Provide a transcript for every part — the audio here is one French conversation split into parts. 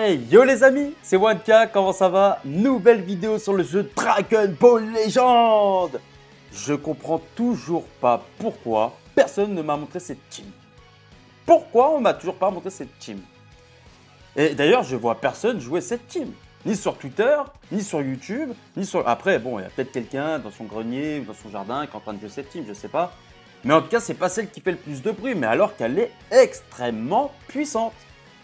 Hey yo les amis, c'est Wanka, comment ça va? Nouvelle vidéo sur le jeu Dragon Ball Legend. Je comprends toujours pas pourquoi personne ne m'a montré cette team. Pourquoi on m'a toujours pas montré cette team? Et d'ailleurs, je vois personne jouer cette team. Ni sur Twitter, ni sur YouTube, ni sur... Après, bon, il y a peut-être quelqu'un dans son grenier ou dans son jardin qui est en train de jouer cette team, je sais pas. Mais en tout cas, c'est pas celle qui fait le plus de bruit, mais alors qu'elle est extrêmement puissante.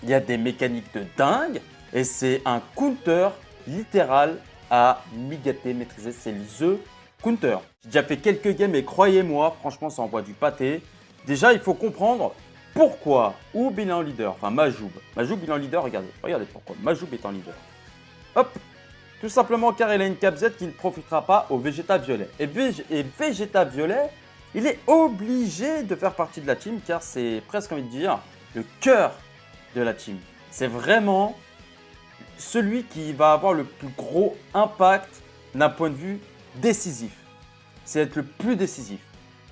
Il y a des mécaniques de dingue et c'est un counter littéral à Migate maîtriser. C'est le counter. J'ai déjà fait quelques games et croyez-moi, franchement, ça envoie du pâté. Déjà, il faut comprendre pourquoi Oub il est en leader. Enfin, Majoub. Majoub il est en leader, regardez pourquoi. Majoub est en leader. Hop, tout simplement car il a une cap Z qui ne profitera pas au Vegeta Violet. Et Vegeta Violet, il est obligé de faire partie de la team car c'est presque envie de dire le cœur de la team. C'est vraiment celui qui va avoir le plus gros impact d'un point de vue décisif. C'est être le plus décisif.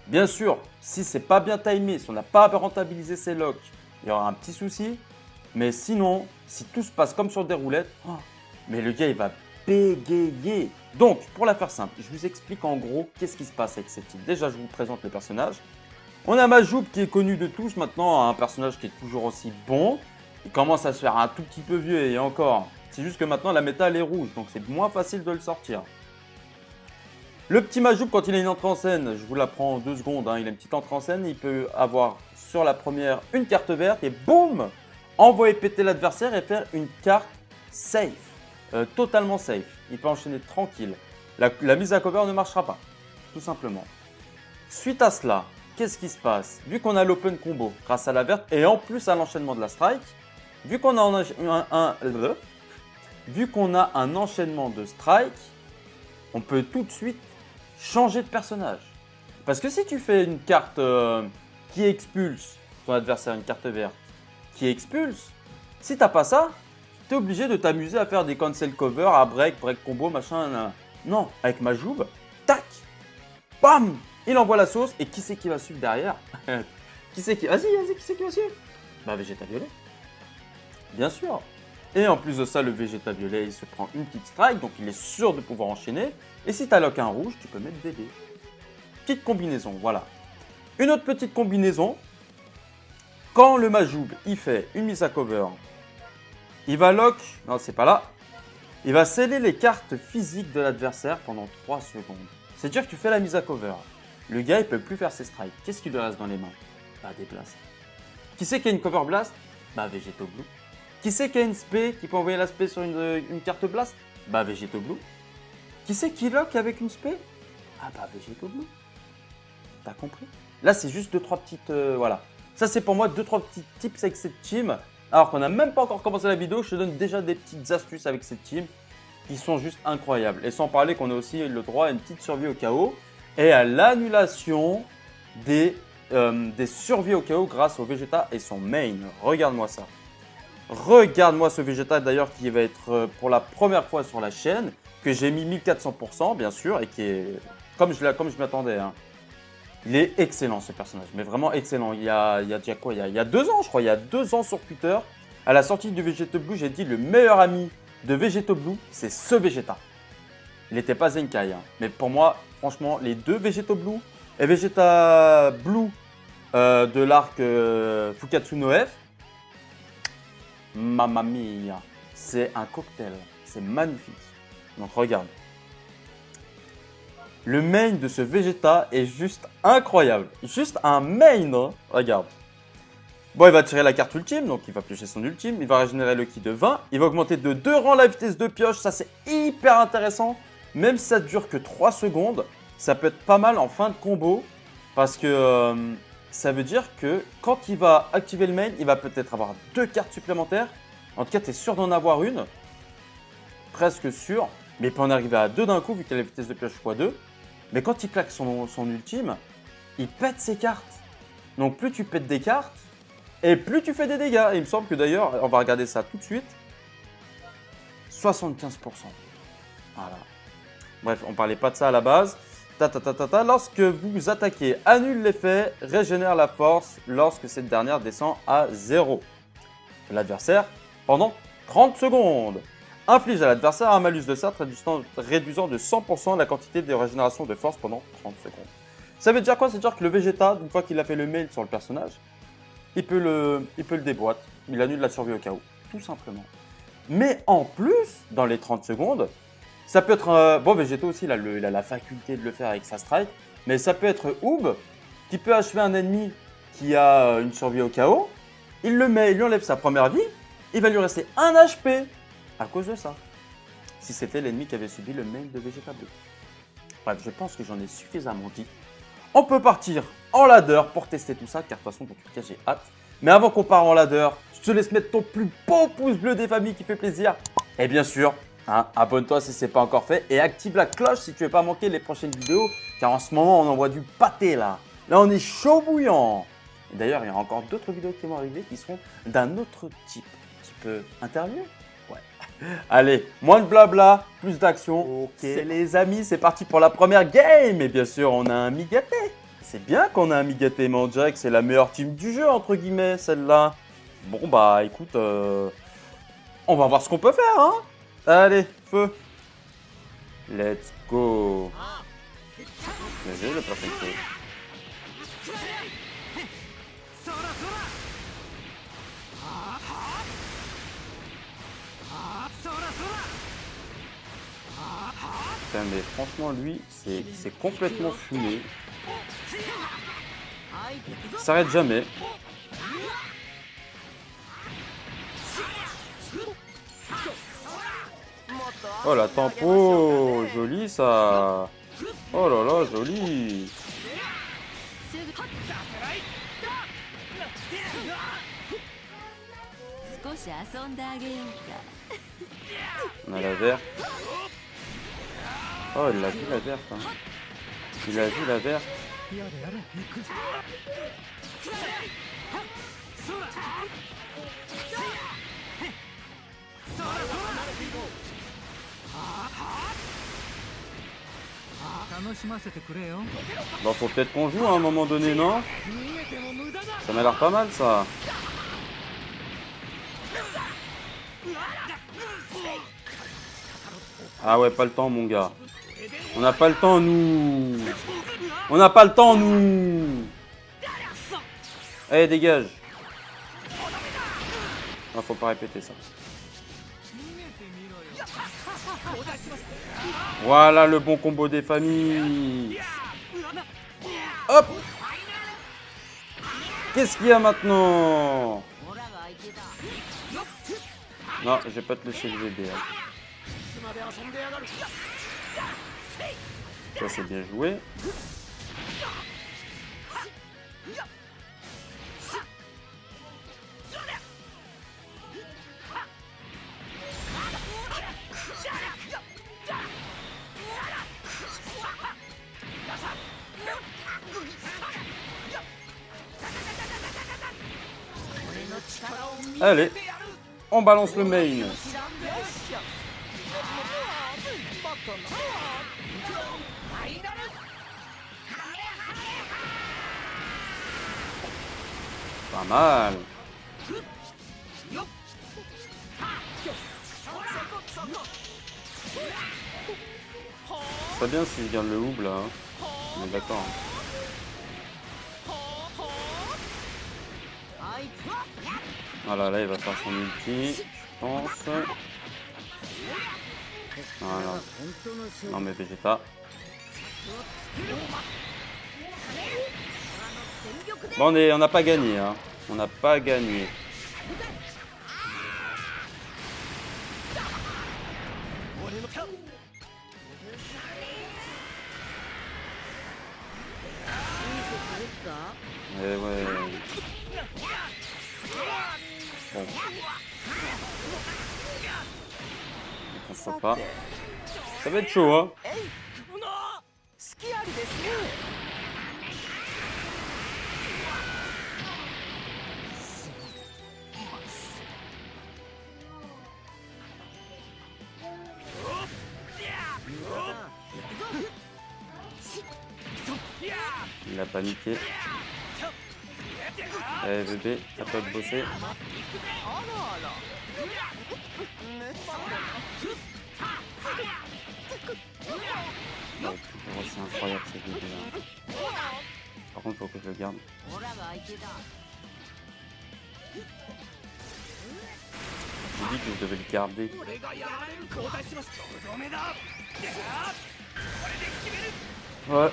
Bien sûr, si c'est pas bien timé, si on n'a pas rentabilisé ses locks, il y aura un petit souci. Mais sinon, si tout se passe comme sur des roulettes, mais le gars il va bégayer. Donc, pour la faire simple, je vous explique en gros qu'est-ce qui se passe avec cette team. Déjà, je vous présente le personnage. On a Majoub qui est connu de tous maintenant, un personnage qui est toujours aussi bon. Il commence à se faire un tout petit peu vieux et encore. C'est juste que maintenant la méta elle est rouge, donc c'est moins facile de le sortir. Le petit Majoub, quand il a une entrée en scène, je vous la prends en 2 secondes, il a une petite entrée en scène, il peut avoir sur la première une carte verte et boum, envoyer péter l'adversaire et faire une carte safe, totalement safe. Il peut enchaîner tranquille. La mise à cover ne marchera pas, tout simplement. Suite à cela, qu'est-ce qui se passe? Vu qu'on a l'open combo grâce à la verte et en plus à l'enchaînement de la strike, vu qu'on a un enchaînement de strike, on peut tout de suite changer de personnage. Parce que si tu fais une carte qui expulse ton adversaire, une carte verte qui expulse, si t'as pas ça, tu es obligé de t'amuser à faire des cancel cover, à break combo, machin. Non, avec Majoub, tac, bam, il envoie la sauce et qui c'est qui va suivre derrière? Qui c'est qui... Vas-y, qui c'est qui va suivre? Bah, Vegeta Violet. Bien sûr. Et en plus de ça, le Vegeta Violet, il se prend une petite strike, donc il est sûr de pouvoir enchaîner. Et si tu as lock un rouge, tu peux mettre VD. Petite combinaison, voilà. Une autre petite combinaison. Quand le Majoub, il fait une mise à cover, il va lock... Non, c'est pas là. Il va sceller les cartes physiques de l'adversaire pendant 3 secondes. C'est-à-dire que tu fais la mise à cover. Le gars, il peut plus faire ses strikes. Qu'est-ce qui lui reste dans les mains? Bah, des blasts. Qui c'est qui a une cover blast? Bah, Vegeto Blue. Qui c'est qui a une spé, qui peut envoyer la spé sur une carte blast? Bah, Vegeto Blue. Qui c'est qui lock avec une spé? Ah bah, Vegeto Blue. T'as compris? Là, c'est juste 2-3 petites... voilà. Ça, c'est pour moi 2-3 petits tips avec cette team. Alors qu'on n'a même pas encore commencé la vidéo, je te donne déjà des petites astuces avec cette team qui sont juste incroyables. Et sans parler qu'on a aussi le droit à une petite survie au chaos et à l'annulation des survies au chaos grâce au Vegeta et son main. Regarde-moi ça. Regarde-moi ce Vegeta d'ailleurs qui va être pour la première fois sur la chaîne, que j'ai mis 1400% bien sûr et qui est comme je m'attendais. Il est excellent ce personnage, mais vraiment excellent. Il y a déjà quoi? Il y a 2 ans je crois, il y a 2 ans sur Twitter, à la sortie du Vegeto Blue, j'ai dit le meilleur ami de Vegeto Blue, c'est ce Vegeta. Il n'était pas Zenkai, mais pour moi, franchement, les 2 Vegeto Blue et Vegeta Blue de l'arc Fukatsu no F, mamma mia, c'est un cocktail, c'est magnifique. Donc regarde. Le main de ce Vegeta est juste incroyable. Juste un main, regarde. Bon, il va tirer la carte ultime, donc il va piocher son ultime. Il va régénérer le ki de 20. Il va augmenter de 2 rangs la vitesse de pioche. Ça, c'est hyper intéressant. Même si ça dure que 3 secondes, ça peut être pas mal en fin de combo. Parce que ça veut dire que quand il va activer le main, il va peut-être avoir 2 cartes supplémentaires. En tout cas, tu es sûr d'en avoir une. Presque sûr. Mais il peut en arriver à 2 d'un coup, vu qu'il a la vitesse de pioche x2. Mais quand il claque son ultime, il pète ses cartes. Donc plus tu pètes des cartes, et plus tu fais des dégâts. Et il me semble que d'ailleurs, on va regarder ça tout de suite. 75%. Voilà. Bref, on parlait pas de ça à la base. Lorsque vous attaquez, annule l'effet, régénère la force lorsque cette dernière descend à 0. L'adversaire pendant 30 secondes. Inflige à l'adversaire un malus de certes réduisant de 100% la quantité de régénération de force pendant 30 secondes. Ça veut dire quoi? Ça veut dire que le Vegeta, une fois qu'il a fait le mail sur le personnage, il peut le déboîter. Il annule la survie au cas où, tout simplement. Mais en plus, dans les 30 secondes, ça peut être... bon, Vegeta aussi, il a la faculté de le faire avec sa strike, mais ça peut être Oob, qui peut achever un ennemi qui a une survie au KO. Il le met, il lui enlève sa première vie, il va lui rester 1 HP à cause de ça. Si c'était l'ennemi qui avait subi le mail de Vegeta Blue. Bref, je pense que j'en ai suffisamment dit. On peut partir en ladder pour tester tout ça, car de toute façon, dans tout cas, j'ai hâte. Mais avant qu'on parte en ladder, je te laisse mettre ton plus beau pouce bleu des familles qui fait plaisir. Et bien sûr, hein, abonne-toi si ce n'est pas encore fait et active la cloche si tu ne veux pas manquer les prochaines vidéos, car en ce moment, on envoie du pâté là. Là, on est chaud bouillant. Et d'ailleurs, il y aura encore d'autres vidéos qui vont arriver qui seront d'un autre type. Tu peux interviewer? Ouais. Allez, moins de blabla, plus d'action. Ok. Les amis, c'est parti pour la première game. Et bien sûr, on a un Migaté. C'est bien qu'on a un Migaté, mais on dirait que c'est la meilleure team du jeu, entre guillemets, celle-là. Bon, bah, écoute, on va voir ce qu'on peut faire, hein. Allez, feu. Let's go. Vas-y, le prochain feu. Putain, mais franchement, lui, c'est complètement fumé. Il s'arrête jamais. Oh la tempo, joli ça. Oh là là, joli. On a la verte. Oh, il a vu la verte. Hein. Il a vu la verte. Bon, faut peut-être qu'on joue à un moment donné, non? Ça m'a l'air pas mal, ça. Ah ouais, pas le temps, mon gars. On n'a pas le temps, nous. On n'a pas le temps, nous. Allez, dégage. Ah, faut pas répéter ça. Voilà le bon combo des familles. Hop. Qu'est-ce qu'il y a maintenant? Non, je vais pas te laisser le VB. Ça, c'est bien joué. Allez, on balance le main. Pas mal. C'est bien si je garde le hoob là. Hein. On est d'accord. Voilà, là il va faire son ulti, je pense. Voilà. Non mais Vegeta. Bon, on n'a pas gagné, hein. On n'a pas gagné. Eh ouais. Bon. On se pas. Ça va être chaud, hein. Il a paniqué. Allez bébé, à toi de bosser. je le garde. J'ai dit que je devais le garder. Ouais.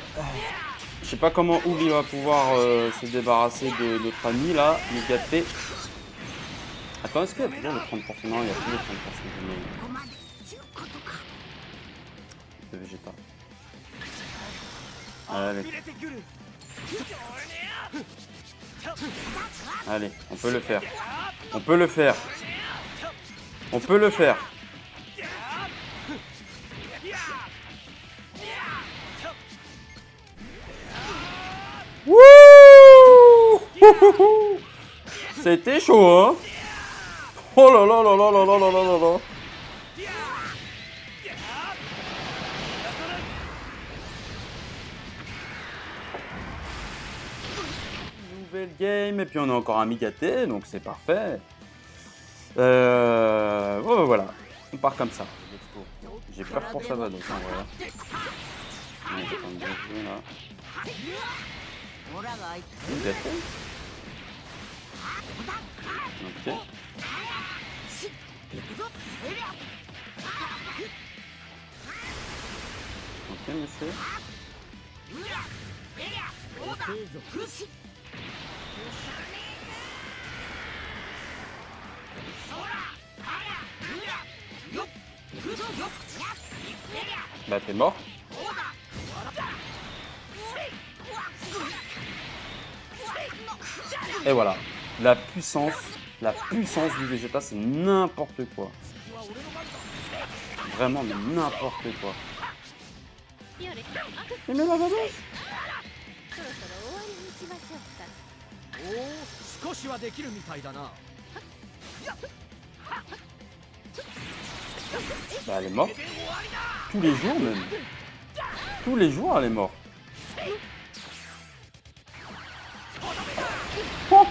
Je sais pas comment Ouli va pouvoir se débarrasser de notre ami là, Migaté. Attends, est-ce qu'il y a toujours le 30%? Non, il n'y a plus le 30% de Vegeta. Allez. Allez, on peut le faire. On peut le faire. On peut le faire. Wouh! C'était chaud, hein? Oh là là là là là là là là là là. Nouvelle game, et puis on a encore un Migaté, donc c'est parfait. Oh, voilà, on part comme ça. J'ai peur pour Savados, en vrai. On est en train de jouer, là. Migaté. Ok. Ok, monsieur. Bah t'es mort. Et voilà, la puissance du Vegeta, c'est n'importe quoi. Vraiment, mais n'importe quoi. Mais même la Vados. Bah elle est morte. Tous les jours même. Tous les jours elle est morte. Oh.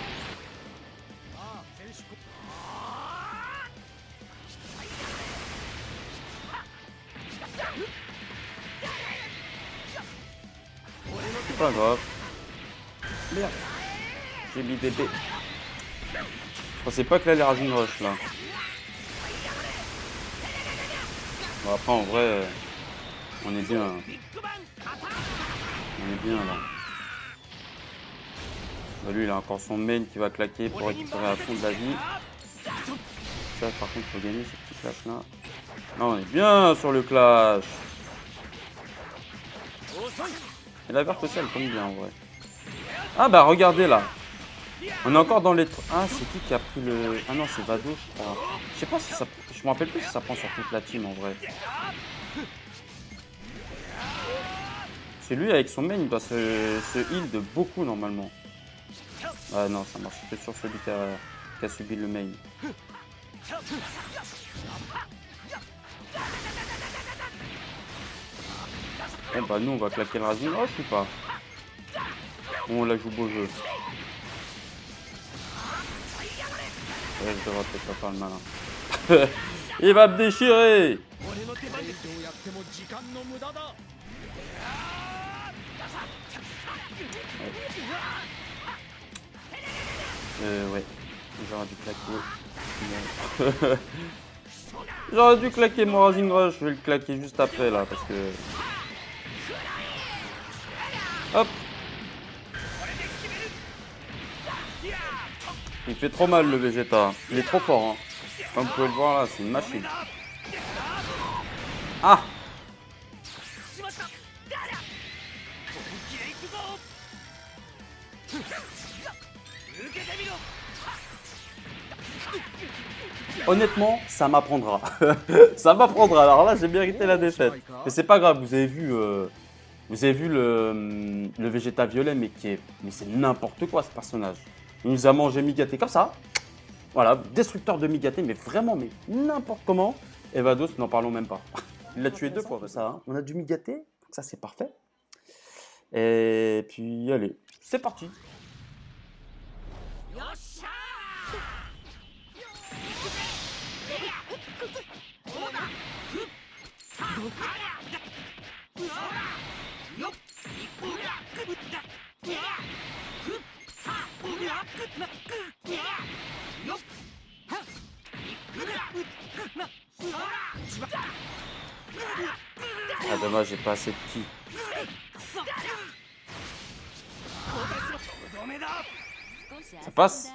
C'est pas grave. Merde. J'ai mis bébé. Je pensais pas qu'elle allait raser une rush là. Bon après en vrai, on est bien. On est bien là. Bah, lui il a encore son main qui va claquer pour récupérer à fond de la vie. Ça par contre il faut gagner ce petit clash là. Là on est bien sur le clash. Et la verte aussi elle tombe bien en vrai. Ah bah regardez là. On est encore dans les... Ah c'est qui a pris le... Ah non c'est Vado je crois. Je sais pas si ça... Je me rappelle plus si ça prend sur toute la team en vrai. C'est lui avec son main il doit se heal de beaucoup normalement. Ah non ça marche que sur celui qui a subi le main. Bon bah nous on va claquer le Razing Rush ou pas? On la joue beau jeu. Ouais, je devrais peut-être pas faire le malin. Il va me déchirer. Ouais. J'aurais dû claquer. J'aurais dû claquer mon Razing Rush. Je vais le claquer juste après là parce que... Hop. Il fait trop mal le Vegeta. Il est trop fort. Hein. Comme vous pouvez le voir là, c'est une machine. Ah! Honnêtement, ça m'apprendra. Ça m'apprendra. Alors là, j'ai mérité la défaite. Mais c'est pas grave, vous avez vu le Vegeta violet, mais c'est n'importe quoi ce personnage. Il nous a mangé Migaté comme ça. Voilà, destructeur de Migaté, mais vraiment, mais n'importe comment. Et Vados, n'en parlons même pas. Il l'a tué 2 fois. Ça, hein. On a du Migaté, donc ça c'est parfait. Et puis allez, c'est parti. Ah dommage, j'ai pas assez de ki. Ça passe.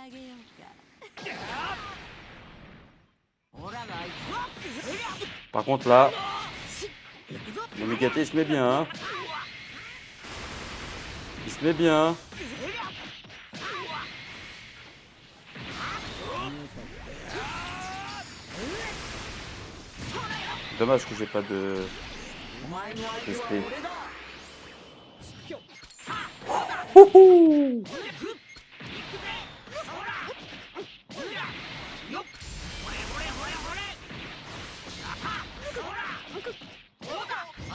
Par contre là, le Megate il se met bien. Hein. Il se met bien. Dommage que j'ai pas de SP. Wouhou!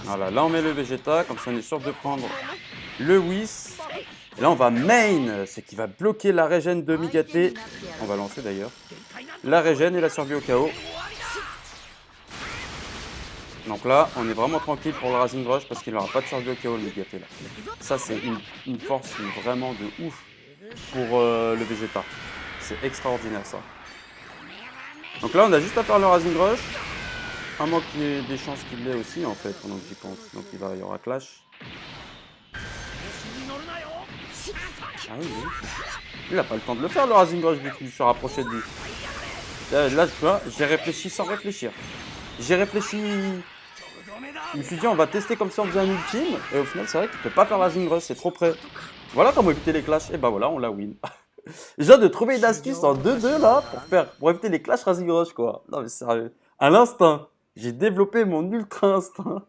Voilà, là on met le Vegeta, comme ça on est sûr de prendre le Whis. Et là on va main, ce qui va bloquer la régène de Migate. On va lancer d'ailleurs. La régène et la survie au chaos. Donc là, on est vraiment tranquille pour le Rising Rush parce qu'il n'aura pas de survie au chaos le Migate là. Ça c'est une force vraiment de ouf pour le Vegeta. C'est extraordinaire ça. Donc là on a juste à faire le Rising Rush. À moins qu'il y ait des chances qu'il l'ait aussi en fait, pendant que j'y pense. Donc il y aura clash. Ah oui, oui. Il n'a pas le temps de le faire le Rising Rush vu qu'il se rapprochait de lui. Là tu vois, j'ai réfléchi sans réfléchir. J'ai réfléchi. Je me suis dit on va tester comme si on faisait un ultime. Et au final c'est vrai qu'il ne peut pas faire Rising Rush, c'est trop près. Voilà comment éviter les clashs. Et bah voilà, on l'a win. Je viens de trouver une astuce en 2-2 là pour éviter les clashs Rising Rush quoi. Non mais sérieux. À l'instinct. J'ai développé mon ultra instinct.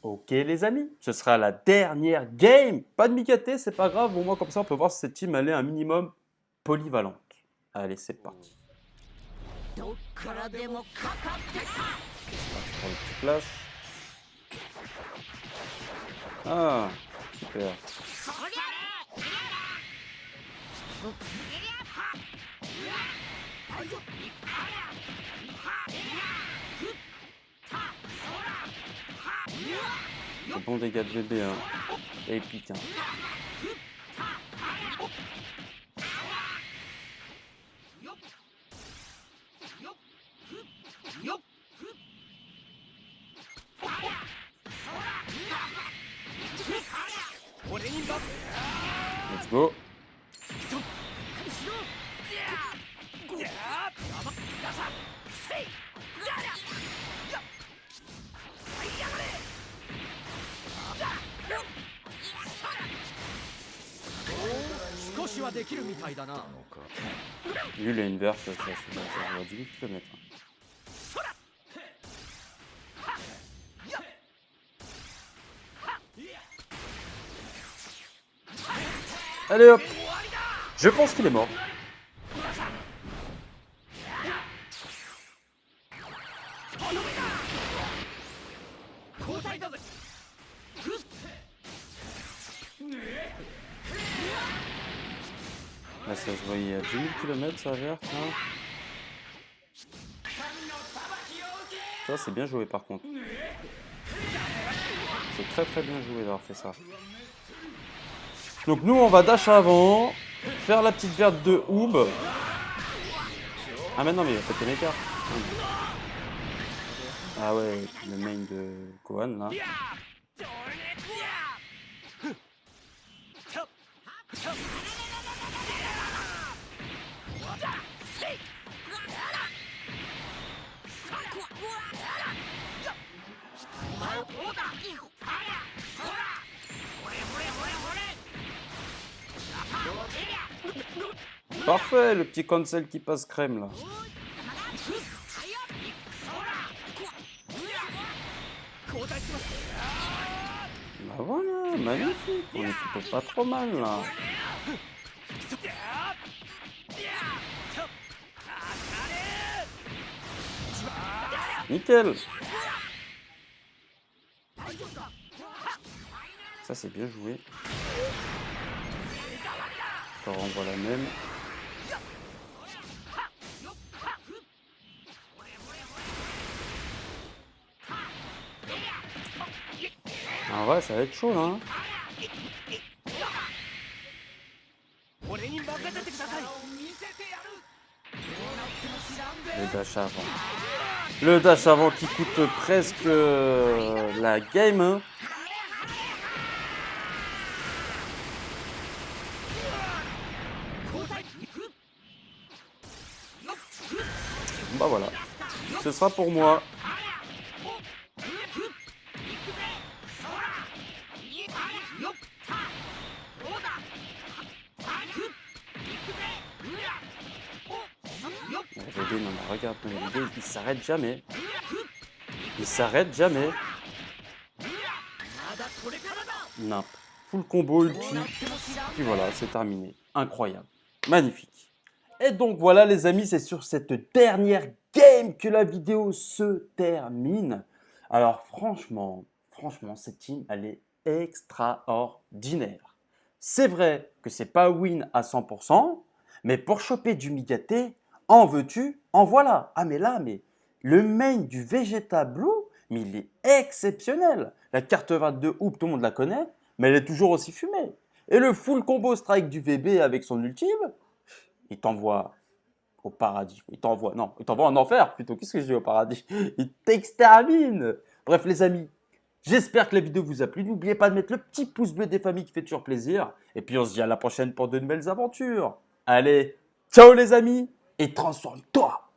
Ok les amis, ce sera la dernière game. Pas de Migate, c'est pas grave. Au moins comme ça on peut voir si cette team elle est un minimum polyvalente. Allez, c'est parti. C'est parti pour le petit clash. Ah, super. C'est bon dégâts de bébé, hein. C'est épique, hein. Let's go. Lui, il a une verse, ça va 10 km. Allez hop! Je pense qu'il est mort. Là, ça se voyait à 10 000 km, ça verte. Hein. Ça, c'est bien joué par contre. C'est très très bien joué d'avoir fait ça. Donc nous, on va dash avant, faire la petite verte de Oob. Ah mais non, mais il va péter les cartes. Ah ouais, le main de Gohan là. Parfait, le petit cancel qui passe crème là. Bah voilà, magnifique, on est plutôt pas trop mal là. Nickel. Ça c'est bien joué. Je te renvoie la même. Ah ouais, ça va être chaud là. Hein. Le dash avant. Le dash avant qui coûte presque la game. Hein. Bah voilà. Ce sera pour moi. Bébé, non mais regarde, le bébé, il s'arrête jamais. Il s'arrête jamais. Non. Full combo ulti. Puis voilà, c'est terminé. Incroyable. Magnifique. Et donc voilà les amis, c'est sur cette dernière game que la vidéo se termine. Alors franchement, cette team, elle est extraordinaire. C'est vrai que c'est pas win à 100%, mais pour choper du Migaté, en veux-tu, en voilà. Ah mais là, le main du Vegeta Blue, mais il est exceptionnel. La carte 22 Hoop, tout le monde la connaît, mais elle est toujours aussi fumée. Et le full combo strike du VB avec son ultime, il t'envoie au paradis. Il t'envoie en enfer plutôt. Qu'est-ce que je dis au paradis? Il t'extermine. Bref les amis, j'espère que la vidéo vous a plu. N'oubliez pas de mettre le petit pouce bleu des familles qui fait toujours plaisir. Et puis on se dit à la prochaine pour de nouvelles aventures. Allez, ciao les amis et transforme-toi.